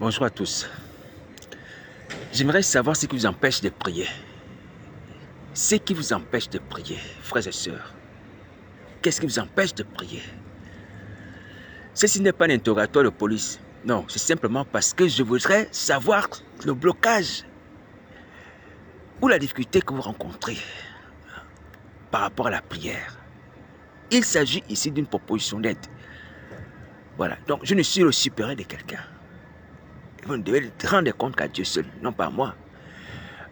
Bonjour à tous. J'aimerais savoir ce qui vous empêche de prier. Ce qui vous empêche de prier, frères et sœurs. Qu'est-ce qui vous empêche de prier? Ceci n'est pas un interrogatoire de police. Non, c'est simplement parce que je voudrais savoir le blocage ou la difficulté que vous rencontrez par rapport à la prière. Il s'agit ici d'une proposition d'aide. Voilà, donc je ne suis le supérieur de quelqu'un. Vous ne devez rendre compte qu'à Dieu seul, non pas à moi.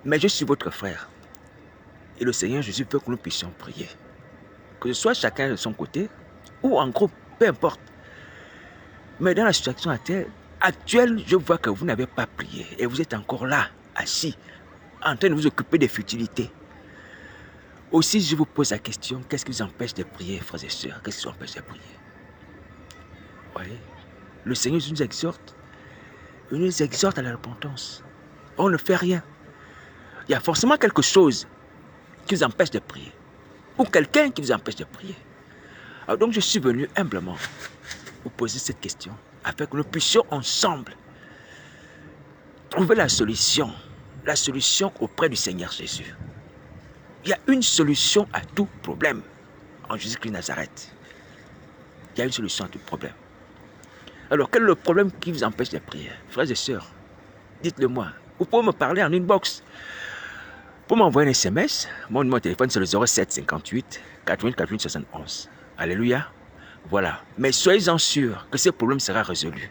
Mais je suis votre frère. Et le Seigneur Jésus veut que nous puissions prier. Que ce soit chacun de son côté ou en groupe, peu importe. Mais dans la situation actuelle, je vois que vous n'avez pas prié et vous êtes encore là, assis, en train de vous occuper des futilités. Aussi, je vous pose la question, qu'est-ce qui vous empêche de prier, frères et sœurs? Qu'est-ce qui vous empêche de prier? Voyez, le Seigneur nous exhorte. Il nous exhorte à la repentance. On ne fait rien. Il y a forcément quelque chose qui vous empêche de prier. Ou quelqu'un qui vous empêche de prier. Alors donc je suis venu humblement vous poser cette question afin que nous puissions ensemble trouver la solution auprès du Seigneur Jésus. Il y a une solution à tout problème en Jésus-Christ de Nazareth. Il y a une solution à tout problème. Alors quel est le problème qui vous empêche de prier? Frères et sœurs, dites-le moi. Vous pouvez me parler en inbox. Pour m'envoyer un SMS, mon numéro de téléphone c'est le 07 58 88 88 71. Alléluia. Voilà. Mais soyez-en sûrs que ce problème sera résolu.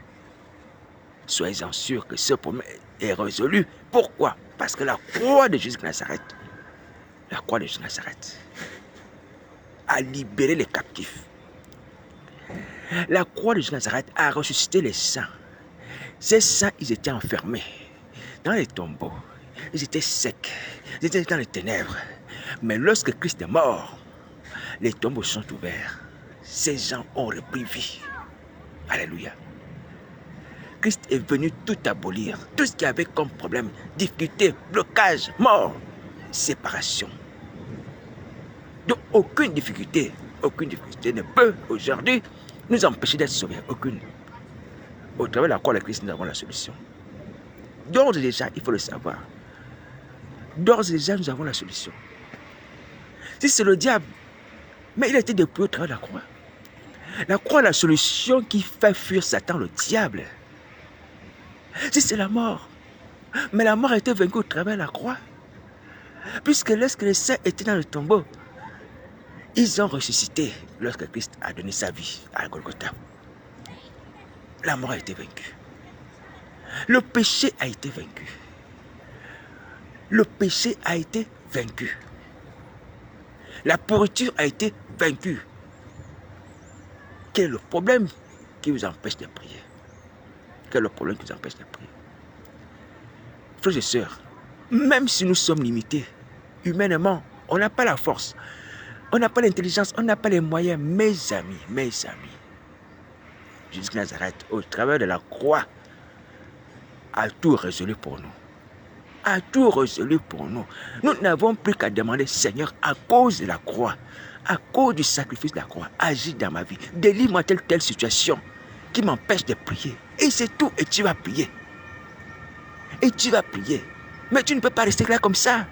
Soyez-en sûrs que ce problème est résolu. Pourquoi? Parce que la croix de Jésus de Nazareth, la croix de Jésus de Nazareth, a libéré les captifs. La croix de Jésus de Nazareth a ressuscité les saints. Ces saints, ils étaient enfermés dans les tombeaux. Ils étaient secs. Ils étaient dans les ténèbres. Mais lorsque Christ est mort, les tombeaux sont ouverts. Ces gens ont repris vie. Alléluia. Christ est venu tout abolir. Tout ce qu'il y avait comme problème, difficulté, blocage, mort, séparation. Donc aucune difficulté ne peut aujourd'hui nous empêcher d'être sauvés. Aucune. Au travers de la croix de Christ, nous avons la solution. D'ores et déjà, il faut le savoir. D'ores et déjà, nous avons la solution. Si c'est le diable, mais il a été dépouillé au travers de la croix. La croix est la solution qui fait fuir Satan, le diable. Si c'est la mort, mais la mort a été vaincue au travers de la croix. Puisque lorsque les saints étaient dans le tombeau, ils ont ressuscité lorsque Christ a donné sa vie à Golgotha. La mort a été vaincue. Le péché a été vaincu. Le péché a été vaincu. La pourriture a été vaincue. Quel est le problème qui vous empêche de prier? Quel est le problème qui vous empêche de prier? Frères et sœurs, même si nous sommes limités, humainement, on n'a pas la force, on n'a pas l'intelligence, on n'a pas les moyens, mes amis, Jésus de Nazareth, au travers de la croix, a tout résolu pour nous. A tout résolu pour nous. Nous n'avons plus qu'à demander, Seigneur, à cause de la croix, à cause du sacrifice de la croix, agis dans ma vie. Délivre-moi telle situation qui m'empêche de prier. Et c'est tout, et tu vas prier. Et tu vas prier. Mais tu ne peux pas rester là comme ça.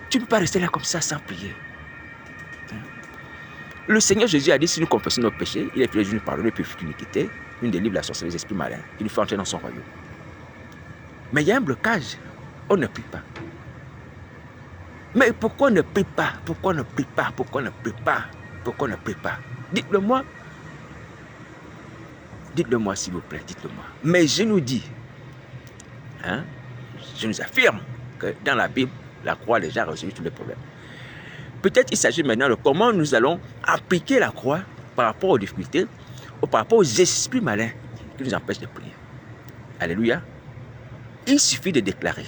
Tu ne peux pas rester là comme ça sans prier. Le Seigneur Jésus a dit, si nous confessons nos péchés, il est venu nous pardonner, puis l'iniquité, nous délivre la sorcellerie des esprits malins. Il nous fait entrer dans son royaume. Mais il y a un blocage. On ne prie pas. Mais pourquoi on ne prie pas? Pourquoi on ne prie pas? Pourquoi on ne prie pas? Pourquoi on ne prie pas? Dites-le moi. Dites-le moi s'il vous plaît, dites-le moi. Mais je nous dis, je nous affirme que dans la Bible, la croix a déjà résolu tous les problèmes. Peut-être il s'agit maintenant de comment nous allons appliquer la croix par rapport aux difficultés ou par rapport aux esprits malins qui nous empêchent de prier. Alléluia. Il suffit de déclarer.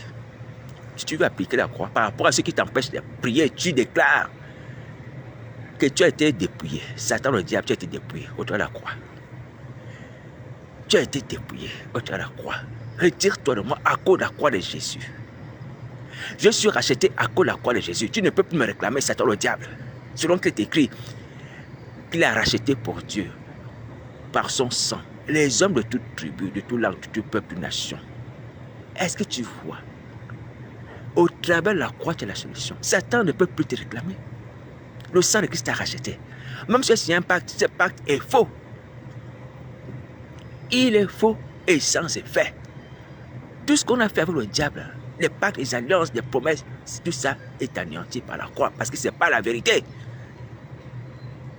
Si tu veux appliquer la croix par rapport à ce qui t'empêche de prier, tu déclares que tu as été dépouillé. Satan, le diable, tu as été dépouillé au travers de la croix. Tu as été dépouillé au travers de la croix. Retire-toi de moi à cause de la croix de Jésus. Je suis racheté à cause de la croix de Jésus. Tu ne peux plus me réclamer, Satan, le diable. Selon qu'il est écrit, qu'il a racheté pour Dieu par son sang les hommes de toute tribu, de toute langue, de tout peuple, de nation. Est-ce que tu vois? Au travers de la croix, tu as la solution. Satan ne peut plus te réclamer. Le sang de Christ t'a racheté. Même si c'est un pacte, ce pacte est faux. Il est faux et sans effet. Tout ce qu'on a fait avec le diable, les pactes, les alliances, les promesses, tout ça est anéanti par la croix parce que ce n'est pas la vérité.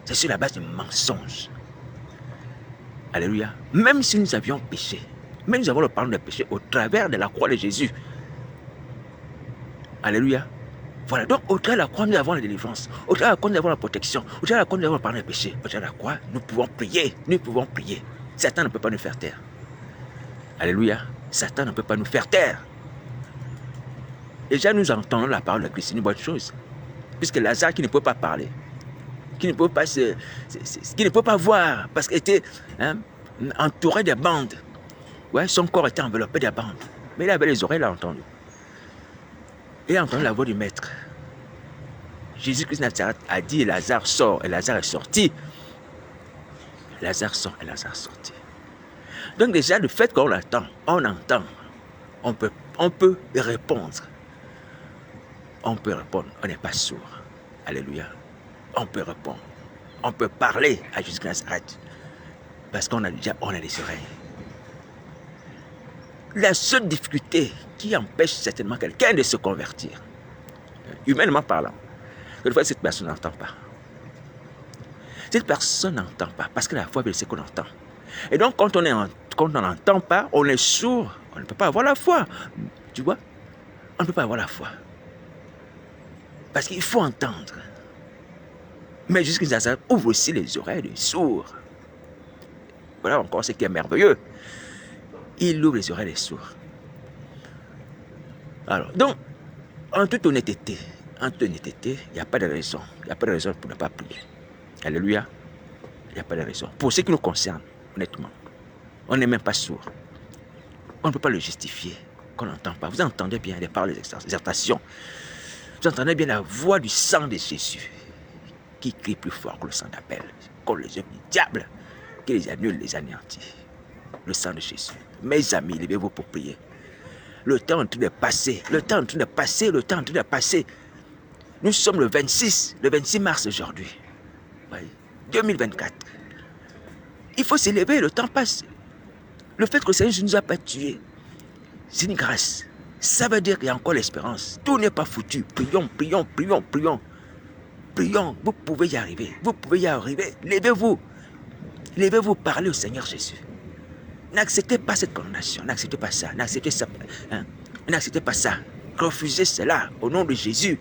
C'est sur la base du mensonge. Alléluia. Même si nous avions péché, même nous avons le pardon de péché au travers de la croix de Jésus. Alléluia. Voilà, donc au travers de la croix, nous avons la délivrance. Au travers de la croix, nous avons la protection. Au travers de la croix, nous avons le pardon de péché. Au travers de la croix, nous pouvons prier. Nous pouvons prier. Satan ne peut pas nous faire taire. Alléluia. Satan ne peut pas nous faire taire. Déjà, nous entendons la parole de Christ. C'est une bonne chose. Puisque Lazare qui ne peut pas parler, qui ne peut pas voir, parce qu'il était entouré de bandes. Ouais, son corps était enveloppé de bandes. Mais il avait les oreilles, il a entendu. Il a entendu la voix du Maître. Jésus-Christ Nazareth a dit, Lazare sort, et Lazare est sorti. Lazare sort, et Lazare est sorti. Donc déjà, le fait qu'on entend, on peut répondre. On peut répondre, on n'est pas sourd. Alléluia. On peut répondre. On peut parler à Jésus-Christ Nazareth. Parce qu'on a les oreilles. La seule difficulté qui empêche certainement quelqu'un de se convertir, humainement parlant, que des fois cette personne n'entend pas. Cette personne n'entend pas parce que la foi veut ce qu'on entend. Et donc quand on n'entend pas, on est sourd, on ne peut pas avoir la foi. Tu vois? On ne peut pas avoir la foi. Parce qu'il faut entendre. Mais jusqu'à ça ouvre aussi les oreilles des sourds. Voilà encore ce qui est merveilleux. Il ouvre les oreilles des sourds. Alors, donc, en toute honnêteté, il n'y a pas de raison. Il n'y a pas de raison pour ne pas prier. Alléluia. Il n'y a pas de raison. Pour ce qui nous concerne, honnêtement, on n'est même pas sourd. On ne peut pas le justifier qu'on n'entend pas. Vous entendez bien les paroles des exhortations. Vous entendez bien la voix du sang de Jésus qui crie plus fort que le sang d'Abel, contre les œuvres du diable, qui les annule, les anéantit. Le sang de Jésus. Mes amis, levez-vous pour prier. Le temps est en train de passer. Le temps est en train de passer. Le temps est en train de passer. Nous sommes le 26 mars aujourd'hui. Oui, 2024. Il faut s'élever, le temps passe. Le fait que le Seigneur ne nous a pas tués, c'est une grâce. Ça veut dire qu'il y a encore l'espérance. Tout n'est pas foutu. Prions, prions, prions, prions. Prions, vous pouvez y arriver. Vous pouvez y arriver. Levez-vous. Levez-vous, parlez au Seigneur Jésus. N'acceptez pas cette condamnation. N'acceptez pas ça. N'acceptez ça. N'acceptez pas ça. Refusez cela. Au nom de Jésus.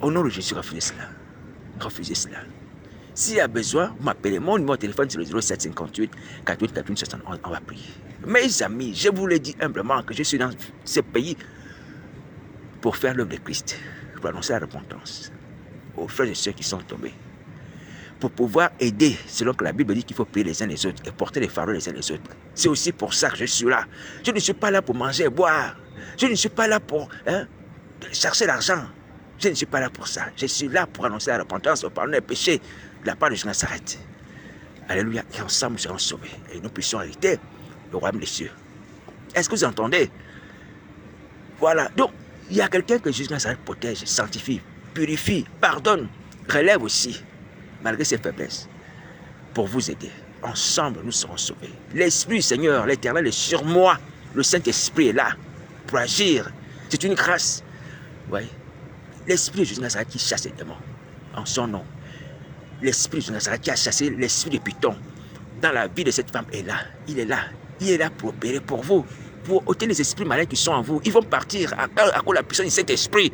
Au nom de Jésus, refusez cela. Refusez cela. S'il y a besoin, vous m'appelez. Mon numéro de téléphone, c'est le 0758 48 48 71. On va prier. Mes amis, je vous le dis humblement que je suis dans ce pays pour faire l'œuvre de Christ. Pour annoncer la repentance aux frères et sœurs qui sont tombés. Pour pouvoir aider, selon que la Bible dit qu'il faut prier les uns les autres et porter les fardeaux les uns les autres. C'est aussi pour ça que je suis là. Je ne suis pas là pour manger et boire. Je ne suis pas là pour chercher l'argent. Je ne suis pas là pour ça. Je suis là pour annoncer la repentance, au pardon des péchés de la part de Jésus Nazareth. Alléluia. Et ensemble, nous serons sauvés. Et nous puissions hériter le royaume des cieux. Est-ce que vous entendez? Voilà. Donc, il y a quelqu'un que Jésus Nazareth protège, sanctifie, purifie, pardonne, relève aussi, malgré ses faiblesses, pour vous aider. Ensemble, nous serons sauvés. L'Esprit du Seigneur, l'Éternel est sur moi. Le Saint-Esprit est là pour agir. C'est une grâce. Oui. L'Esprit de Jésus Nazareth qui chasse les démons en son nom. L'Esprit de Jésus Nazareth qui a chassé l'esprit de Python dans la vie de cette femme est là. Il est là. Il est là pour opérer pour vous, pour ôter les esprits malins qui sont en vous. Ils vont partir à cause de la puissance de cet esprit.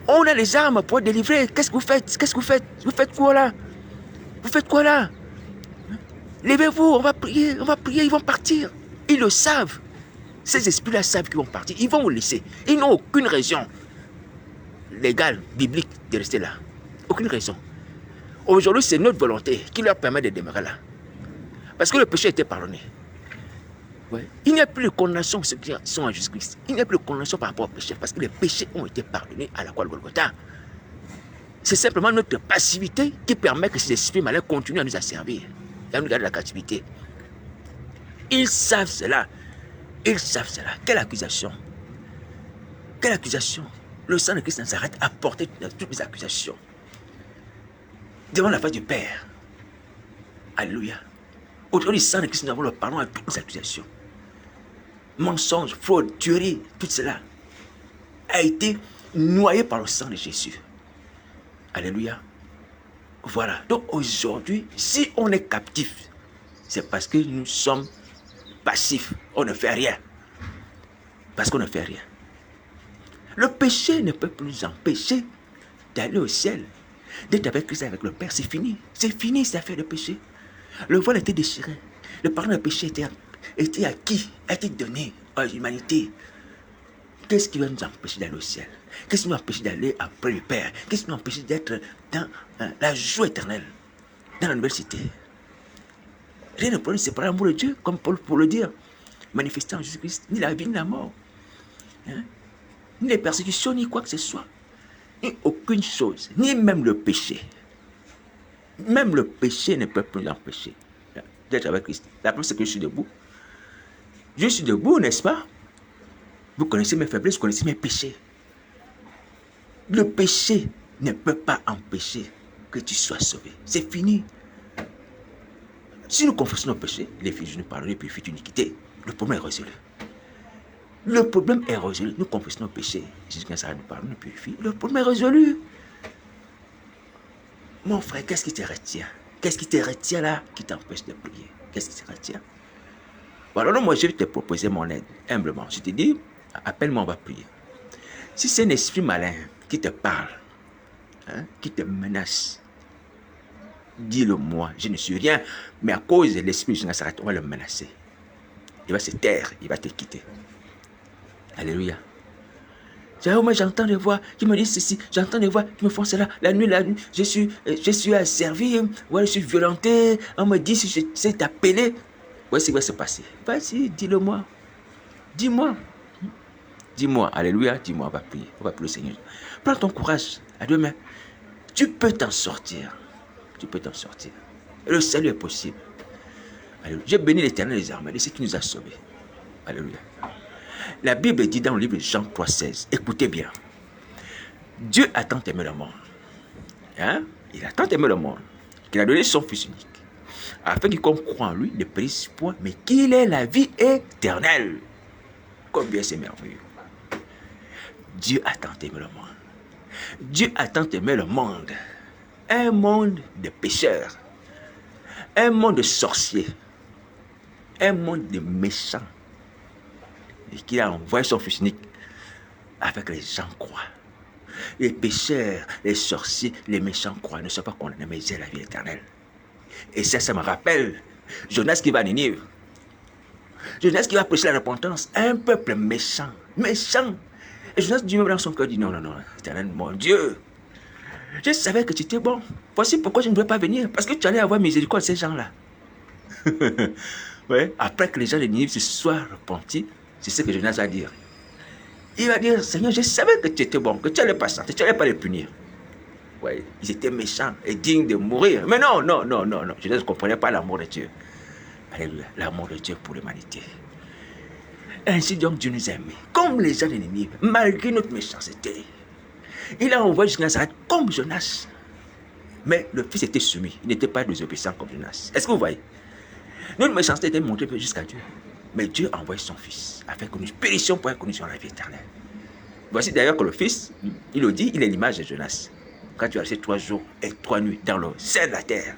On a les armes pour délivrer. Qu'est-ce que vous faites? Qu'est-ce que vous faites? Vous faites quoi là? Vous faites quoi là? Levez-vous, on va prier, ils vont partir. Ils le savent. Ces esprits-là savent qu'ils vont partir. Ils vont vous laisser. Ils n'ont aucune raison légale, biblique de rester là. Aucune raison. Aujourd'hui, c'est notre volonté qui leur permet de demeurer là. Parce que le péché a été pardonné. Ouais. Il n'y a plus de condamnation pour ceux qui sont en Jésus-Christ. Il n'y a plus de condamnation par rapport au péché parce que les péchés ont été pardonnés à la croix de Golgotha. C'est simplement notre passivité qui permet que ces esprits malins continuent à nous asservir. dans le cadre de la captivité. Ils savent cela. Ils savent cela. Quelle accusation? Quelle accusation? Le sang de Christ de Nazareth a porté toutes les accusations devant la face du Père. Alléluia. Autour du sang de Christ, nous avons le pardon à toutes les accusations. Mensonges, fraude, tuerie, tout cela a été noyé par le sang de Jésus. Alléluia. Voilà. Donc aujourd'hui, si on est captif, c'est parce que nous sommes passifs. On ne fait rien. Parce qu'on ne fait rien. Le péché ne peut plus nous empêcher d'aller au ciel. D'être avec Christ, avec le Père, c'est fini. C'est fini cette affaire de péché. Le voile était déchiré. Le pardon du péché était acquis, a été donné à l'humanité. Qu'est-ce qui va nous empêcher d'aller au ciel? Qu'est-ce qui nous empêche d'aller après le Père? Qu'est-ce qui nous empêche d'être dans la joie éternelle, dans la nouvelle cité? Rien ne peut nous séparer l'amour de Dieu, comme Paul pour le dire, manifestant en Jésus-Christ, ni la vie ni la mort, hein? Ni les persécutions, ni quoi que ce soit, ni aucune chose, ni même le péché. Même le péché ne peut plus nous empêcher d'être avec Christ. La preuve, c'est que je suis debout. Je suis debout, n'est-ce pas? Vous connaissez mes faiblesses, vous connaissez mes péchés. Le péché ne peut pas empêcher que tu sois sauvé. C'est fini. Si nous confessons nos péchés, les fils nous pardonnent et puis fuient iniquité, le problème est résolu. Le problème est résolu. Nous confessons nos péchés. Jésus-Christ nous pardonne et puis fuit. Le problème est résolu. Mon frère, qu'est-ce qui te retient? Qu'est-ce qui te retient là, qui t'empêche de prier? Qu'est-ce qui te retient? Bon, alors moi, je vais te proposer mon aide, humblement. Je te dis, appelle-moi, on va prier. Si c'est un esprit malin qui te parle, hein, qui te menace, dis-le-moi, je ne suis rien, mais à cause de l'esprit de Nazareth, on va le menacer. Il va se taire, il va te quitter. Alléluia. Moi j'entends des voix qui me disent ceci, j'entends des voix qui me font cela, la nuit, je suis asservi, ouais, je suis violenté, on me dit si je sais t'appeler, voici ce qui va se passer. Vas-y, dis-le-moi. Dis-moi. Dis-moi, alléluia, dis-moi, on va prier le Seigneur. Prends ton courage, à deux mains. Tu peux t'en sortir. Tu peux t'en sortir. Le salut est possible. Alléluia. Je bénis l'Éternel des armées, c'est ce qui nous a sauvés. Alléluia. La Bible dit dans le livre de Jean 3,16, écoutez bien. Dieu a tant aimé le monde. Hein? Il a tant aimé le monde qu'il a donné son Fils unique. Afin qu'il croit en lui ne périsse point, mais qu'il ait la vie éternelle. Combien c'est merveilleux. Dieu a tant aimé le monde. Dieu a tant aimé le monde. Un monde de pécheurs. Un monde de sorciers. Un monde de méchants. Et qu'il a envoyé son Fils unique afin que les gens croient. Les pécheurs, les sorciers, les méchants croient, ne sont pas condamnés, mais ils aient la vie éternelle. Et ça me rappelle Jonas qui va à Ninive. Jonas qui va prêcher la repentance. Un peuple méchant. Méchant. Et Jonas dit même dans son cœur, dit non, éternel, mon Dieu. Je savais que tu étais bon. Voici pourquoi je ne devais pas venir. Parce que tu allais avoir miséricorde de ces gens-là. Ouais. Après que les gens de Ninive se soient repentis, c'est ce que Jonas va dire. Il va dire, Seigneur, je savais que tu étais bon, que tu n'allais pas chanter, tu n'allais pas les punir. Ouais, ils étaient méchants et dignes de mourir. Mais non. Je ne comprenais pas l'amour de Dieu. Alléluia, l'amour de Dieu pour l'humanité. Ainsi donc Dieu nous a aimés, comme les gens de Ninive, malgré notre méchanceté. Il a envoyé Jonas comme Jonas. Mais le fils était soumis, il n'était pas désobéissant comme Jonas. Est-ce que vous voyez? Notre méchanceté était montrée jusqu'à Dieu. Mais Dieu a envoyé son Fils, afin que nous périssions pour que nous ayons la vie éternelle. Voici d'ailleurs que le Fils, il le dit, il est l'image de Jonas. Quand tu as resté 3 jours et 3 nuits dans le sein de la terre,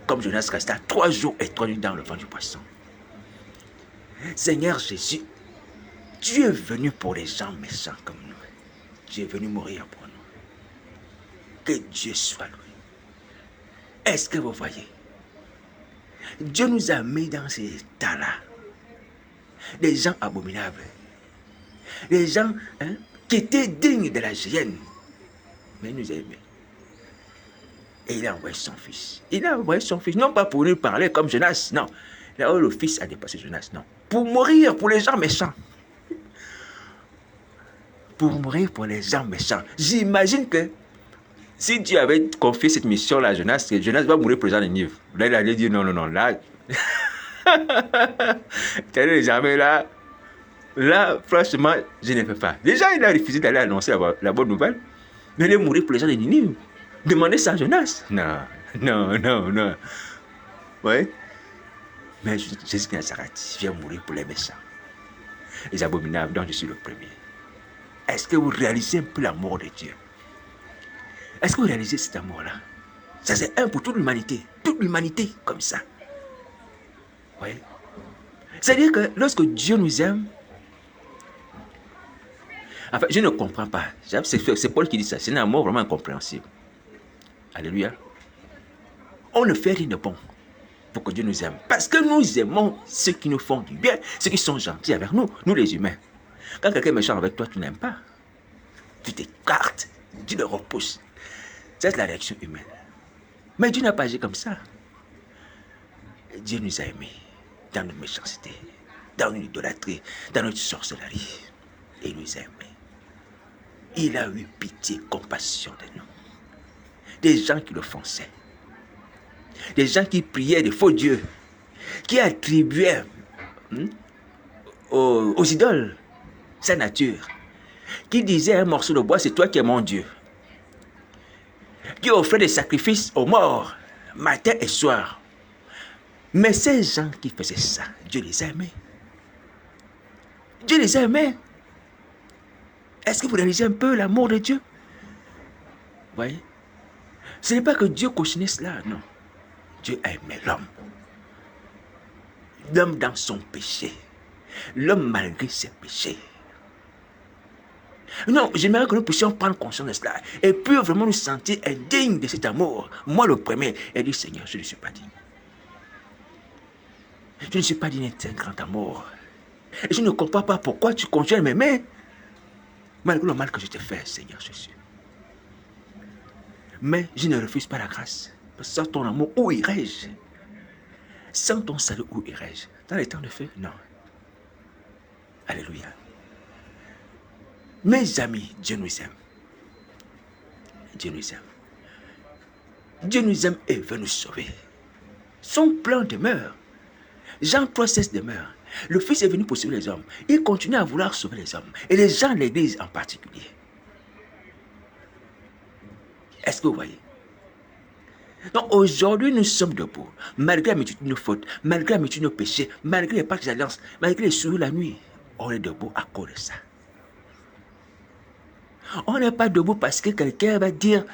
comme Jonas resta 3 jours et 3 nuits dans le vent du poisson. Seigneur Jésus, tu es venu pour les gens méchants comme nous. Tu es venu mourir pour nous. Que Dieu soit loué. Est-ce que vous voyez? Dieu nous a mis dans ces états-là. Des gens abominables. Des gens qui étaient dignes de la géhenne. Mais il nous a aimés. Et il a envoyé son Fils. Il a envoyé son Fils, non pas pour nous parler comme Jonas, non. Là où le Fils a dépassé Jonas, non. Pour mourir pour les gens méchants. Pour mourir pour les gens méchants. J'imagine que Si Dieu avait confié cette mission à Jonas, Jonas va mourir présent de Nive. Là, il allait dire non, non, non, là. Jamais là. Là, franchement, je ne fais pas. Déjà, il a refusé d'aller annoncer la bonne nouvelle. Mais il est mourir pour les gens de Ninive. Demandez ça à Jonas. Non, non, non, non. Oui. Mais Jésus de Nazareth vient mourir pour les méchants. Les abominables dont je suis le premier. Est-ce que vous réalisez un peu l'amour de Dieu? Est-ce que vous réalisez cet amour-là? Ça, c'est un pour toute l'humanité. Toute l'humanité, comme ça. Oui. C'est-à-dire que lorsque Dieu nous aime, en fait, je ne comprends pas. C'est Paul qui dit ça. C'est un amour vraiment incompréhensible. Alléluia. On ne fait rien de bon pour que Dieu nous aime. Parce que nous aimons ceux qui nous font du bien, ceux qui sont gentils avec nous, nous les humains. Quand quelqu'un est méchant avec toi, tu n'aimes pas. Tu t'écartes, tu le repousses. C'est la réaction humaine. Mais Dieu n'a pas agi comme ça. Dieu nous a aimés dans notre méchanceté, dans notre idolâtrie, dans notre sorcellerie. Et il nous a aimés. Il a eu pitié, compassion de nous. Des gens qui l'offensaient. Des gens qui priaient de faux dieux. Qui attribuaient aux idoles sa nature. Qui disaient un morceau de bois, c'est toi qui es mon Dieu. Qui offrait des sacrifices aux morts, matin et soir. Mais ces gens qui faisaient ça, Dieu les aimait. Dieu les aimait. Est-ce que vous réalisez un peu l'amour de Dieu? Vous voyez? Ce n'est pas que Dieu cautionnait cela, non. Dieu aimait l'homme. L'homme dans son péché. L'homme malgré ses péchés. Non, j'aimerais que nous puissions prendre conscience de cela. Et puis vraiment nous sentir indignes de cet amour. Moi le premier. Et dire, Seigneur, je ne suis pas digne. Je ne suis pas digne d'un grand amour. Et je ne comprends pas pourquoi tu continues à m'aimer. Malgré le mal que je te fais, Seigneur Jésus. Mais je ne refuse pas la grâce. Sans ton amour, où irais-je? Sans ton salut, où irais-je? Dans les temps de feu? Non. Alléluia. Mes amis, Dieu nous aime. Dieu nous aime. Dieu nous aime et veut nous sauver. Son plan demeure. Jean 3,16 demeure. Le Fils est venu pour sauver les hommes. Il continue à vouloir sauver les hommes. Et les gens de l'Église en particulier. Est-ce que vous voyez? Donc aujourd'hui, nous sommes debout. Malgré la multitude de nos fautes, malgré la multitude de nos péchés, malgré les pactes d'alliance, malgré les souris la nuit, on est debout à cause de ça. On n'est pas debout parce que quelqu'un va dire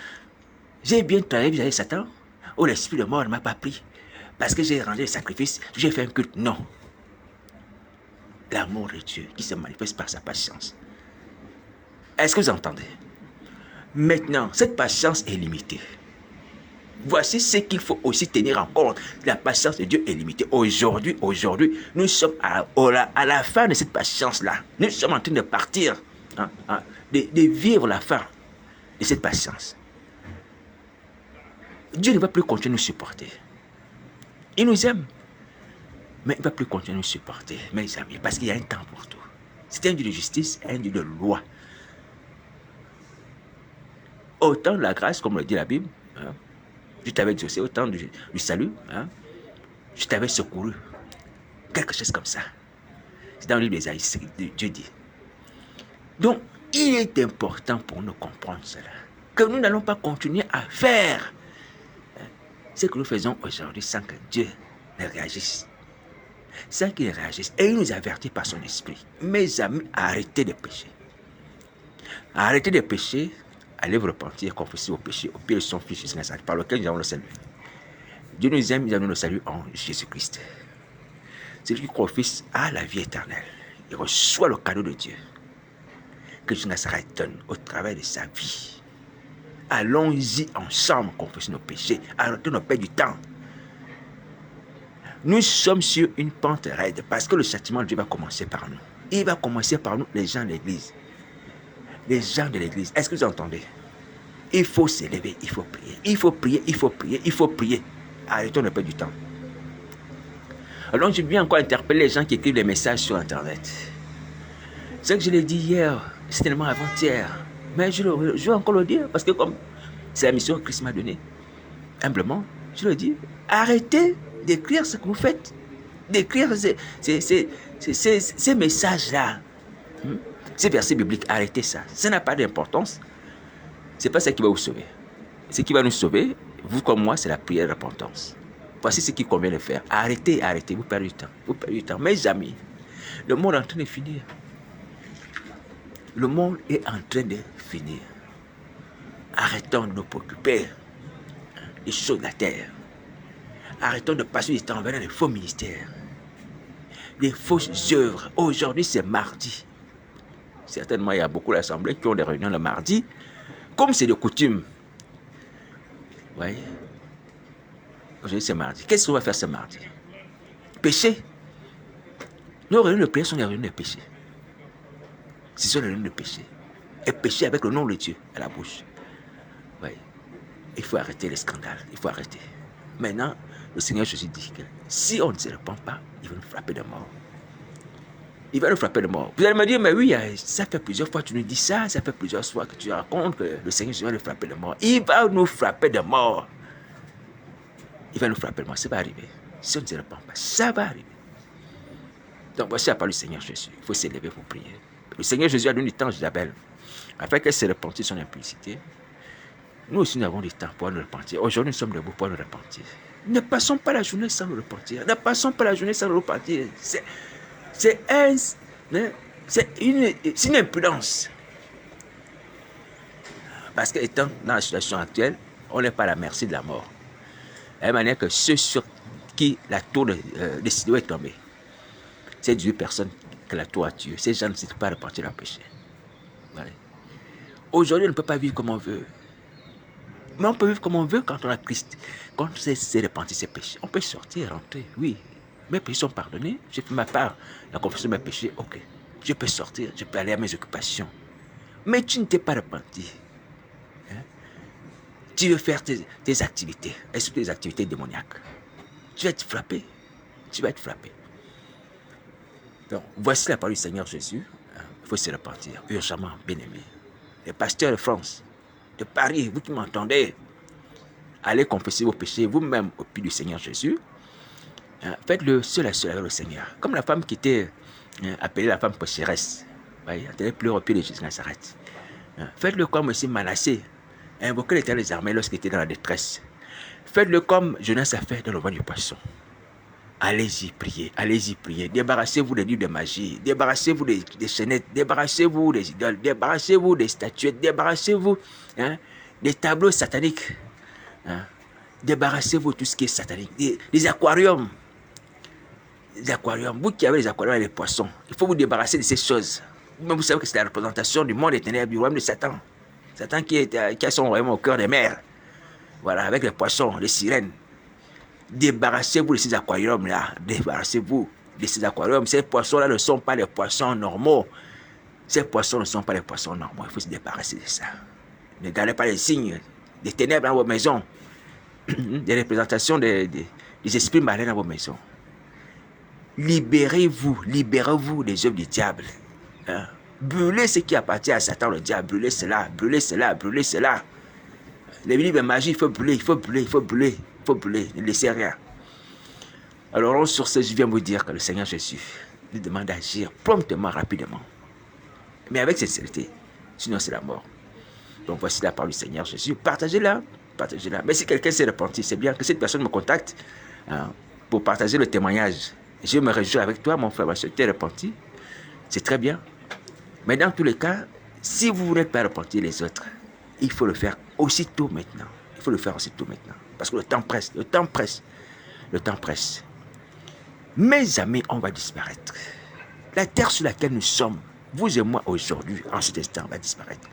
j'ai bien travaillé vis-à-vis de Satan, ou l'esprit de mort ne m'a pas pris, parce que j'ai rendu les sacrifices, j'ai fait un culte. Non. L'amour de Dieu qui se manifeste par sa patience. Est-ce que vous entendez? Maintenant, cette patience est limitée. Voici ce qu'il faut aussi tenir en compte. La patience de Dieu est limitée. Aujourd'hui, nous sommes à la fin de cette patience-là. Nous sommes en train de partir, de vivre la fin de cette patience. Dieu ne va plus continuer à nous supporter. Il nous aime. Mais il ne va plus continuer à nous supporter, mes amis, parce qu'il y a un temps pour tout. C'est un Dieu de justice, un Dieu de loi. Autant de la grâce, comme le dit la Bible, je t'avais exaucé, autant du salut, je t'avais secouru. Quelque chose comme ça. C'est dans le livre d'Ésaïe, Dieu dit. Donc, il est important pour nous comprendre cela. Que nous n'allons pas continuer à faire ce que nous faisons aujourd'hui sans que Dieu ne réagisse. Sans qu'il réagisse. Et il nous avertit par son esprit. Mes amis, arrêtez de pécher. Arrêtez de pécher. Allez vous repentir, confesser vos péchés au pied de son Fils Jésus Nazareth, par lequel nous avons le salut. Dieu nous aime, nous avons le salut en Jésus-Christ. Celui qui croit au Fils a la vie éternelle. Il reçoit le cadeau de Dieu que Jésus Nazareth donne au travers de sa vie. Allons-y ensemble confesser nos péchés, arrêtons de perdre du temps. Nous sommes sur une pente raide parce que le châtiment de Dieu va commencer par nous. Il va commencer par nous, les gens de l'Église. Les gens de l'Église, est-ce que vous entendez? Il faut s'élever, il faut prier. Il faut prier, il faut prier, il faut prier. Arrêtons de perdre du temps. Alors je viens encore interpeller les gens qui écrivent les messages sur Internet. C'est que je l'ai dit hier, c'est tellement avant-hier. Mais je vais encore le dire parce que comme C'est la mission que Christ m'a donnée. Humblement, je le dis, arrêtez d'écrire ce que vous faites. D'écrire ces messages-là. Ces versets bibliques, arrêtez ça. Ça n'a pas d'importance. Ce n'est pas ça qui va vous sauver. Ce qui va nous sauver, vous comme moi, c'est la prière de repentance. Voici ce qu'il convient de faire. Arrêtez, arrêtez, vous perdez du temps. Vous perdez du temps. Mes amis, le monde est en train de finir. Le monde est en train de finir. Arrêtons de nous préoccuper des choses de la terre. Arrêtons de passer du temps vers les faux ministères, des fausses œuvres. Aujourd'hui, c'est mardi. Certainement, il y a beaucoup d'assemblées qui ont des réunions le mardi, comme c'est de coutume. Oui. Aujourd'hui, c'est mardi. Qu'est-ce qu'on va faire ce mardi? Pécher. Nos réunions de prière sont des réunions de péché. Ce sont des réunions de péché. Et pécher avec le nom de Dieu à la bouche. Oui. Il faut arrêter les scandales. Il faut arrêter. Maintenant, le Seigneur Jésus dit que si on ne se répand pas, il va nous frapper de mort. Il va nous frapper de mort. Vous allez me dire, mais oui, ça fait plusieurs fois que tu nous dis ça, ça fait plusieurs fois que tu racontes que le Seigneur Jésus va nous frapper de mort. Il va nous frapper de mort. Il va nous frapper de mort. Ça va arriver. Si on ne se répand pas, ça va arriver. Donc voici la parole du Seigneur Jésus. Il faut s'élever pour prier. Le Seigneur Jésus a donné du temps à Isabelle, afin qu'elle se repentisse son impudicité. Nous aussi, nous avons du temps pour nous repentir. Aujourd'hui, nous sommes debout pour nous repentir. Ne passons pas la journée sans nous repentir. Ne passons pas la journée sans nous repentir. C'est une impudence. Parce qu'étant dans la situation actuelle, on n'est pas à la merci de la mort. De la même manière que ceux sur qui la tour de Sidon est tombée, c'est 18 personnes que la tour a tuées. Ces gens ne s'étaient pas repentis de leur péché. Voilà. Aujourd'hui, on ne peut pas vivre comme on veut. Mais on peut vivre comme on veut quand on a Christ. Quand on s'est repenti ses péchés. On peut sortir, rentrer, oui. Mes péchés sont pardonnés. J'ai fait ma part. La confession de mes péchés, ok. Je peux sortir, je peux aller à mes occupations. Mais tu ne t'es pas repenti. Hein? Tu veux faire tes activités. Est-ce que tes activités démoniaques? Tu vas être frappé. Tu vas être frappé. Donc, voici la parole du Seigneur Jésus. Il faut se repentir. Urgemment, bien-aimé. Les pasteurs de France, de Paris, vous qui m'entendez, allez confesser vos péchés vous-même au pied du Seigneur Jésus. Faites-le seul à seul avec le Seigneur. Comme la femme qui était appelée la femme pécheresse. Elle allait pleurer au pied de Jésus Nazareth. Faites-le comme aussi Manassé, invoquer l'Éternel des armées lorsqu'il était dans la détresse. Faites-le comme Jonas a fait dans le vent du poisson. Allez-y, priez, allez-y, priez. Débarrassez-vous des livres de magie, débarrassez-vous des chaînettes, débarrassez-vous des idoles, débarrassez-vous des statuettes, débarrassez-vous des tableaux sataniques. Débarrassez-vous de tout ce qui est satanique. Des aquariums. Les aquariums. Vous qui avez les aquariums et les poissons, il faut vous débarrasser de ces choses. Vous savez que c'est la représentation du monde des ténèbres, du royaume de Satan. Satan qui a son royaume au cœur des mers. Voilà, avec les poissons, les sirènes. Débarrassez-vous de ces aquariums-là. Débarrassez-vous de ces aquariums. Ces poissons-là ne sont pas des poissons normaux. Ces poissons ne sont pas des poissons normaux. Il faut se débarrasser de ça. Ne gardez pas les signes des ténèbres dans vos maisons. Des représentations des esprits malins dans vos maisons. Libérez-vous des œuvres du diable. Brûlez ce qui appartient à Satan, le diable. Brûlez cela, brûlez cela, brûlez cela. Les livres de magie, il faut brûler, il faut brûler, il faut brûler, il faut brûler. Ne laissez rien. Alors, sur ce, je viens vous dire que le Seigneur Jésus nous demande d'agir promptement, rapidement. Mais avec sincérité. Sinon, c'est la mort. Donc, voici la parole du Seigneur Jésus. Partagez-la. Partagez-la. Mais si quelqu'un s'est repenti, c'est bien que cette personne me contacte pour partager le témoignage. Je me réjouis avec toi, mon frère, tu t'es repenti. C'est très bien. Mais dans tous les cas, si vous n'êtes pas repenti les autres, il faut le faire aussitôt maintenant. Il faut le faire aussitôt maintenant. Parce que le temps presse, le temps presse, le temps presse. Mes amis, on va disparaître. La terre sur laquelle nous sommes, vous et moi aujourd'hui, en cet instant, va disparaître.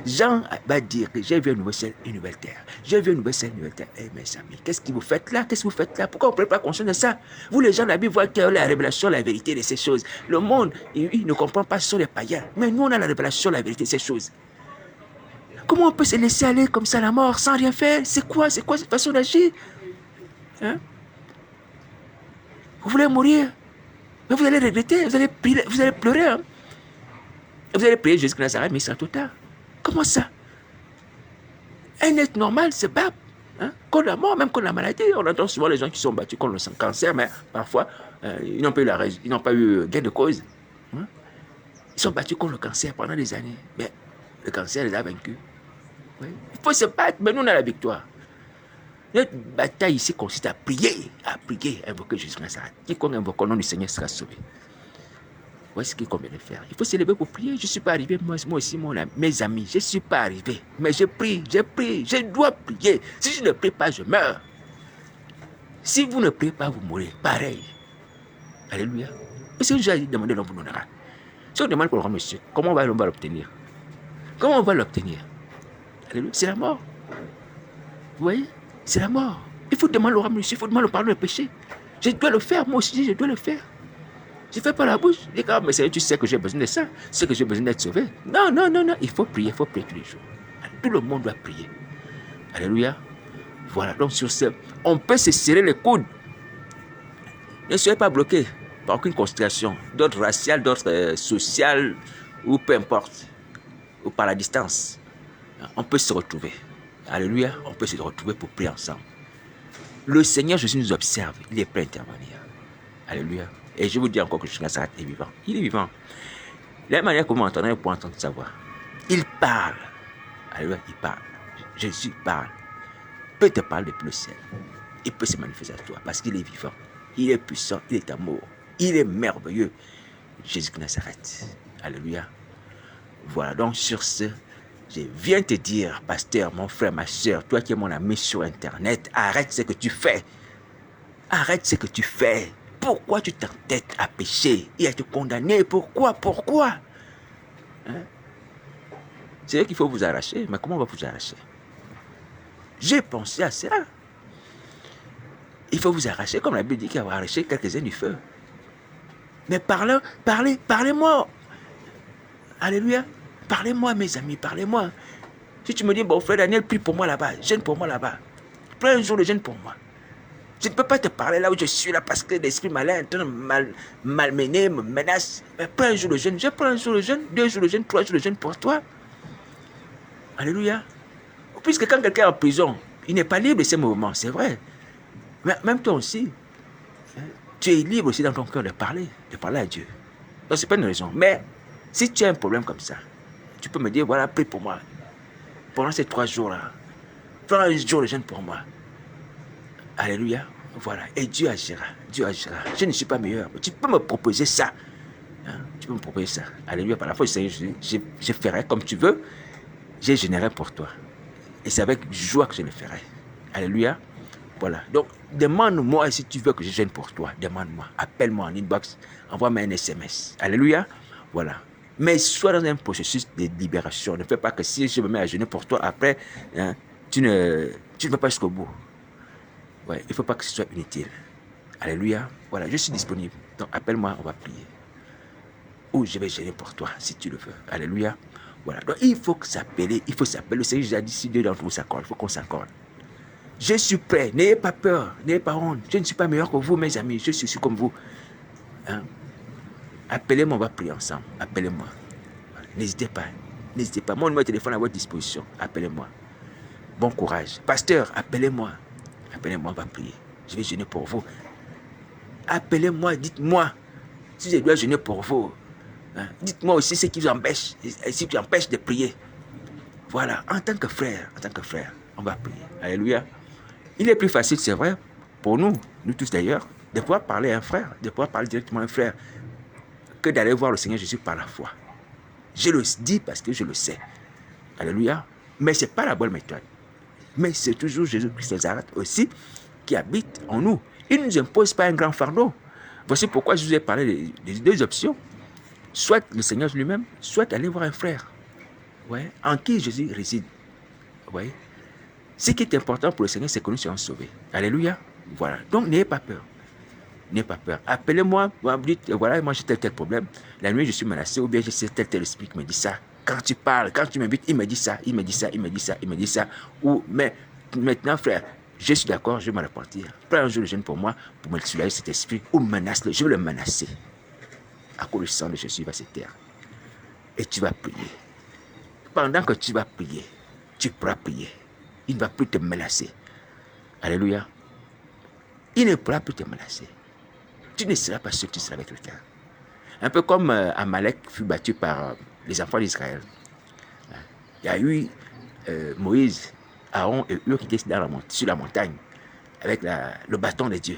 Jean va dire que j'ai vu un nouvel ciel, une nouvelle terre. J'ai vu un nouvel ciel, une nouvelle terre. Eh mes amis, qu'est-ce que vous faites là? Qu'est-ce que vous faites là? Pourquoi vous ne prenez pas conscience de ça? Vous les gens de la Bible voient qu'il y a la révélation, la vérité de ces choses. Le monde, il ne comprend pas, ce sont les païens. Mais nous, on a la révélation, la vérité de ces choses. Comment on peut se laisser aller comme ça à la mort sans rien faire? C'est quoi cette façon d'agir? Vous voulez mourir? Mais vous allez regretter, vous allez pleurer. Vous allez prier Jésus Nazareth, mais il sera trop tard. Comment ça? Un être normal se bat. Hein, contre la mort, même contre la maladie. On entend souvent les gens qui sont battus contre le cancer, mais parfois, ils n'ont pas eu gain de cause. Hein. Ils sont battus contre le cancer pendant des années. Mais le cancer les a vaincus. Oui. Il faut se battre, mais nous, on a la victoire. Notre bataille ici consiste à prier, à invoquer Jésus-Christ. Quiconque invoque le nom du Seigneur sera sauvé. Voici ce qu'il convient de faire. Il faut se lever pour prier. Je ne suis pas arrivé, moi aussi, mes amis, je ne suis pas arrivé. Mais je prie, je dois prier. Si je ne prie pas, je meurs. Si vous ne priez pas, vous mourrez. Pareil. Alléluia. Et si j'ai demandé, l'on vous donnera. Si on demande pour le roi monsieur, comment on va l'obtenir? Comment on va l'obtenir? Alléluia. C'est la mort. Vous voyez? C'est la mort. Il faut demander au roi monsieur, il faut demander le pardon du péché. Je dois le faire, moi aussi, je dois le faire. Je ne fais pas la bouche. Je dis, ah, mais tu sais que j'ai besoin de ça. Tu sais que j'ai besoin d'être sauvé. Non, non, non, non. Il faut prier tous les jours. Tout le monde doit prier. Alléluia. Voilà, donc sur ce, on peut se serrer les coudes. Ne soyez pas bloqués par aucune considération, d'autres raciales, d'autres sociales, ou peu importe, ou par la distance. On peut se retrouver. Alléluia, on peut se retrouver pour prier ensemble. Le Seigneur Jésus nous observe, il est prêt à intervenir. Alléluia. Et je vous dis encore que Jésus Nazareth est vivant. Il est vivant. De la manière que vous m'entendez pour entendre sa voix. Il parle. Alléluia, il parle. Jésus parle. Il peut te parler depuis le ciel. Il peut se manifester à toi parce qu'il est vivant. Il est puissant, il est amour. Il est merveilleux. Jésus de Nazareth. Alléluia. Voilà, donc sur ce, je viens te dire, pasteur, mon frère, ma soeur, toi qui es mon ami sur Internet, arrête ce que tu fais. Arrête ce que tu fais. Pourquoi tu t'entêtes à pécher et à te condamner? Pourquoi? Hein? C'est vrai qu'il faut vous arracher, mais comment on va vous arracher? J'ai pensé à cela. Il faut vous arracher, comme la Bible dit qu'il va arracher quelques-uns du feu. Mais parlez-moi. Alléluia. Parlez-moi, mes amis, parlez-moi. Si tu me dis, bon, frère Daniel, prie pour moi là-bas, jeûne pour moi là-bas. Prends un jour de jeûne pour moi. Je ne peux pas te parler là où je suis là parce que l'esprit malin est en train de malmener, me menace. Mais prends un jour de jeûne. Je prends un jour de jeûne, 2 jours de jeûne, 3 jours de jeûne pour toi. Alléluia. Puisque quand quelqu'un est en prison, il n'est pas libre de ces mouvements, c'est vrai. Mais même toi aussi, tu es libre aussi dans ton cœur de parler à Dieu. Donc ce n'est pas une raison. Mais si tu as un problème comme ça, tu peux me dire, voilà, prie pour moi. Pendant ces 3 jours-là, prends un jour de jeûne pour moi. Alléluia. Voilà. Et Dieu agira. Dieu agira. Je ne suis pas meilleur. Tu peux me proposer ça. Hein? Tu peux me proposer ça. Alléluia. Par la foi, je ferai comme tu veux. Je générerai pour toi. Et c'est avec joie que je le ferai. Alléluia. Voilà. Donc, demande-moi si tu veux que je gêne pour toi. Demande-moi. Appelle-moi en inbox. Envoie-moi un SMS. Alléluia. Voilà. Mais sois dans un processus de libération. Ne fais pas que si je me mets à jeûner pour toi, après, hein, tu ne vas pas jusqu'au bout. Ouais, il ne faut pas que ce soit inutile. Alléluia. Voilà, je suis disponible. Donc, appelle-moi, on va prier. Ou je vais gêner pour toi, si tu le veux. Alléluia. Voilà. Donc, il faut s'appeler. Le Seigneur a dit, si Dieu d'entre vous s'accorde, il faut qu'on s'accorde. Je suis prêt. N'ayez pas peur. N'ayez pas honte. Je ne suis pas meilleur que vous, mes amis. Je suis comme vous. Hein? Appelez-moi, on va prier ensemble. Appelez-moi. Voilà. N'hésitez pas. N'hésitez pas. Mon numéro de téléphone est à votre disposition. Appelez-moi. Bon courage. Pasteur, appelez-moi. Appelez-moi, on va prier. Je vais jeûner pour vous. Appelez-moi, dites-moi si je dois jeûner pour vous. Hein? Dites-moi aussi ce qui vous empêche, de prier. Voilà, en tant que frère, on va prier. Alléluia. Il est plus facile, c'est vrai, pour nous tous d'ailleurs, de pouvoir parler à un frère, de pouvoir parler directement à un frère, que d'aller voir le Seigneur Jésus par la foi. Je le dis parce que je le sais. Alléluia. Mais ce n'est pas la bonne méthode. Mais c'est toujours Jésus-Christ de Nazareth aussi qui habite en nous. Il ne nous impose pas un grand fardeau. Voici pourquoi je vous ai parlé des 2 options. Soit le Seigneur lui-même, soit aller voir un frère. Ouais, en qui Jésus réside. Ouais. Ce qui est important pour le Seigneur, c'est que nous soyons sauvés. Alléluia. Voilà. Donc, n'ayez pas peur. N'ayez pas peur. Appelez-moi, vous me dites, voilà, moi j'ai tel problème. La nuit, je suis menacé, ou bien je sais tel esprit qui me dit ça. Quand tu parles, quand tu m'invites, il me dit ça. Ou, mais maintenant, frère, je suis d'accord, je vais me repentir. Prends un jour de jeûne pour moi, pour me soulager cet esprit, ou menace-le, je vais le menacer. À cause du sang de Jésus, il va se taire. Et tu vas prier. Pendant que tu vas prier, tu pourras prier. Il ne va plus te menacer. Alléluia. Il ne pourra plus te menacer. Tu ne seras pas seul, tu seras avec quelqu'un. Un peu comme Amalek fut battu par les enfants d'Israël. Il y a eu Moïse, Aaron et Hur qui étaient sur la montagne avec le bâton de Dieu.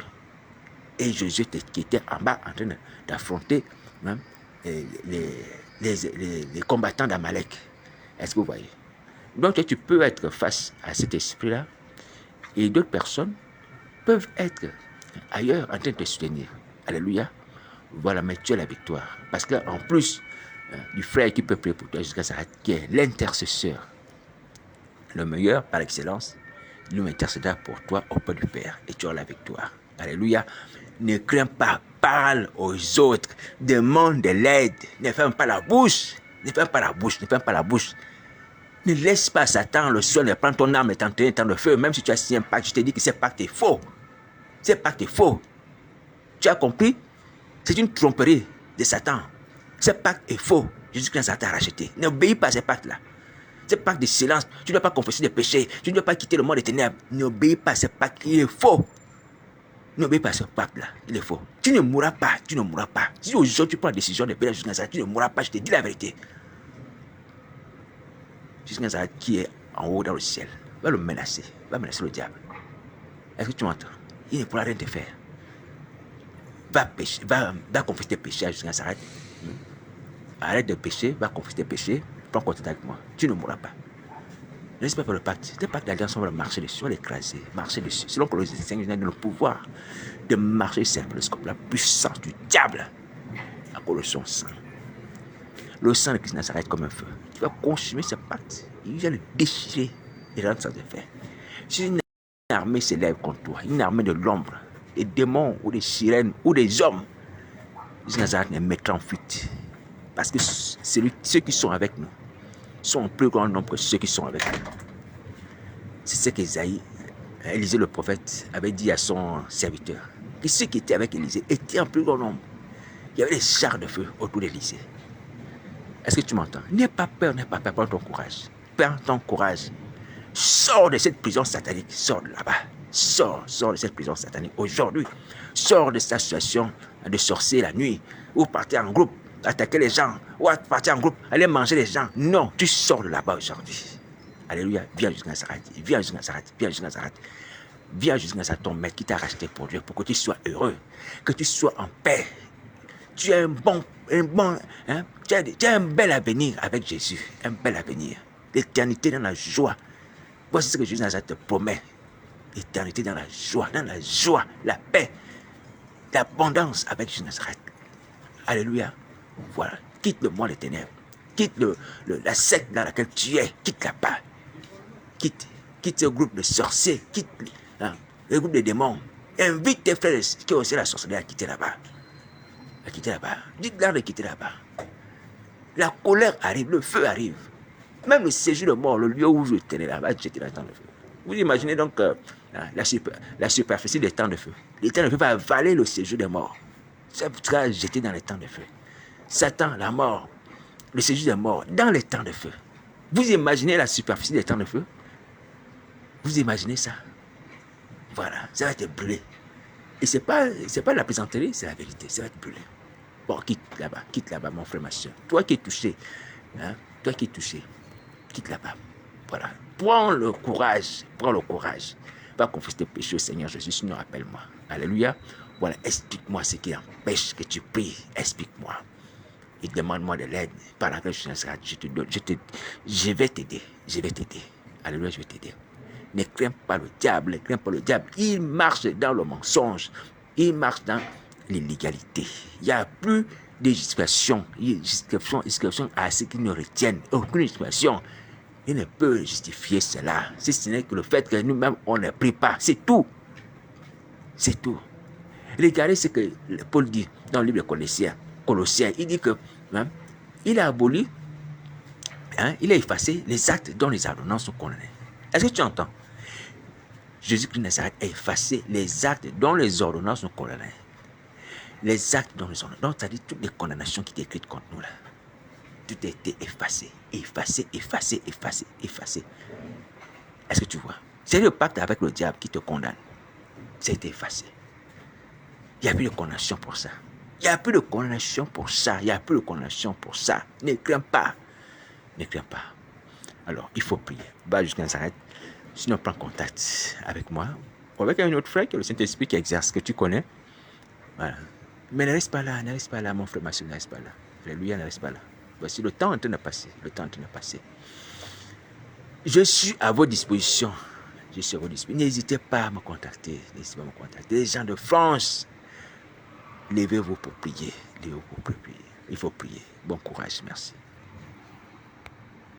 Et Josué qui était en bas en train d'affronter hein, les combattants d'Amalek. Est-ce que vous voyez? Donc tu peux être face à cet esprit-là et d'autres personnes peuvent être ailleurs en train de te soutenir. Alléluia. Voilà, mais tu as la victoire. Parce qu'en plus du frère qui peut prier pour toi jusqu'à Sarah, qui est l'intercesseur, le meilleur par excellence, il nous intercédera pour toi auprès du Père et tu auras la victoire. Alléluia. Ne crains pas, parle aux autres, demande de l'aide, ne ferme pas la bouche, ne ferme pas la bouche, ne ferme pas la bouche. Ne laisse pas Satan le soin de prendre ton âme et t'entraîner dans le feu, même si tu as signé un pacte, je te dis que ce pacte est faux. Ce pacte est faux. Tu as compris? C'est une tromperie de Satan. Ce pacte est faux. Jésus-Christ t'a racheté. N'obéis pas à ce pacte-là. Ce pacte de silence, tu ne dois pas confesser des péchés, tu ne dois pas quitter le monde des ténèbres. N'obéis pas à ce pacte, il est faux. N'obéis pas à ce pacte-là, il est faux. Tu ne mourras pas, tu ne mourras pas. Si aujourd'hui tu prends la décision de payer Jésus Nazareth, tu ne mourras pas, je te dis la vérité. Jésus Nazareth qui est en haut dans le ciel, va le menacer, va menacer le diable. Est-ce que tu m'entends? Il ne pourra rien te faire. Va pécher, va confesser tes péchés à Jésus Nazareth. Arrête de pécher, va confesser tes péchés, prends contact avec moi, tu ne mourras pas. Ne laisse pas faire le pacte. Le pacte d'alliance, on va marcher dessus, on va l'écraser, marcher dessus. Selon que le Seigneur nous donne le pouvoir de marcher sur la puissance du diable à cause de son sang. Le sang de Christ Nazareth comme un feu. Tu vas consumer ce pacte. Il va le déchirer et rendre sans effet. Si une armée s'élève contre toi, une armée de l'ombre, des démons ou des sirènes ou des hommes, Christ Nazareth les mettra en fuite. Parce que ceux qui sont avec nous sont en plus grand nombre que ceux qui sont avec nous. C'est ce qu'Ésaïe, Élisée le prophète, avait dit à son serviteur. Que ceux qui étaient avec Élisée étaient en plus grand nombre. Il y avait des chars de feu autour d'Élisée. Est-ce que tu m'entends? N'aie pas peur, prends ton courage. Prends ton courage. Sors de cette prison satanique, sors de là-bas. Sors de cette prison satanique aujourd'hui. Sors de cette situation de sorcier la nuit, ou partez en groupe, attaquer les gens, ou partir en groupe, aller manger les gens. Non, tu sors de là-bas aujourd'hui. Alléluia, viens jusqu'à Nazareth, viens jusqu'à Nazareth, viens jusqu'à Nazareth. Viens jusqu'à Nazareth, ton maître qui t'a racheté pour Dieu, pour que tu sois heureux, que tu sois en paix. Tu as tu as un bel avenir avec Jésus, un bel avenir. L'éternité dans la joie. Voici ce que Jésus Nazareth te promet. L'éternité dans la joie, la paix, l'abondance avec Jésus Nazareth. Alléluia. Voilà, quitte le monde des ténèbres, quitte la secte dans laquelle tu es, quitte là-bas, quitte ce groupe de sorciers, quitte le groupe de démons, invite tes frères qui ont aussi la sorcellerie à quitter là-bas, dites-leur de quitter là-bas. La colère arrive, le feu arrive, même le séjour de mort, le lieu où je tenais là-bas, j'étais dans le temps de feu. Vous imaginez donc la superficie des temps de feu. Le temps de feu va avaler le séjour des morts. Ça sera jeté dans les temps de feu. Satan, la mort, le séjour des morts, dans les temps de feu. Vous imaginez la superficie des temps de feu? Vous imaginez ça? Voilà, ça va être brûlé. Et c'est pas la plaisanterie, c'est la vérité, ça va être brûlé. Bon, quitte là-bas, mon frère, ma soeur. Toi qui es touché, quitte là-bas. Voilà, prends le courage. Va confesser tes péchés au Seigneur Jésus, sinon appelle-moi. Alléluia. Voilà, explique-moi ce qui empêche que tu pries, explique-moi. Et demande-moi de l'aide. Par laquelle je vais t'aider. Alléluia, je vais t'aider. Ne crains pas le diable, Il marche dans le mensonge. Il marche dans l'illégalité. Il n'y a plus de justification. Justification à ce qui nous retiennent. Aucune justification. Il ne peut justifier cela. Si ce n'est que le fait que nous-mêmes, on ne prie pas. C'est tout. C'est tout. Regardez ce que Paul dit dans le livre de Colossiens. Il dit que il a aboli, il a effacé les actes dont les ordonnances sont condamnées. Est-ce que tu entends? Jésus-Christ Nazareth a effacé les actes dont les ordonnances sont condamnées. Les actes dont les ordonnances, c'est-à-dire toutes les condamnations qui étaient écrites contre nous là. Tout a été effacé. Est-ce que tu vois? C'est le pacte avec le diable qui te condamne. Ça a été effacé. Il n'y a plus de condamnation pour ça. Il n'y a plus de condamnation pour ça. Il n'y a plus de condamnation pour ça. Ne crains pas. Ne crains pas. Alors, il faut prier. Va jusqu'à Nazareth. Sinon, prends contact avec moi ou avec un autre frère qui est le Saint-Esprit qui exerce, que tu connais. Voilà. Mais ne reste pas là, mon frère, ma soeur, ne reste pas là. Alléluia, ne reste pas là. Voici le temps en train de passer. Le temps en train de passer. Je suis à votre disposition. Je suis à votre disposition. N'hésitez pas à me contacter. N'hésitez pas à me contacter. Les gens de France, levez-vous pour prier. Levez-vous pour prier. Il faut prier. Bon courage. Merci.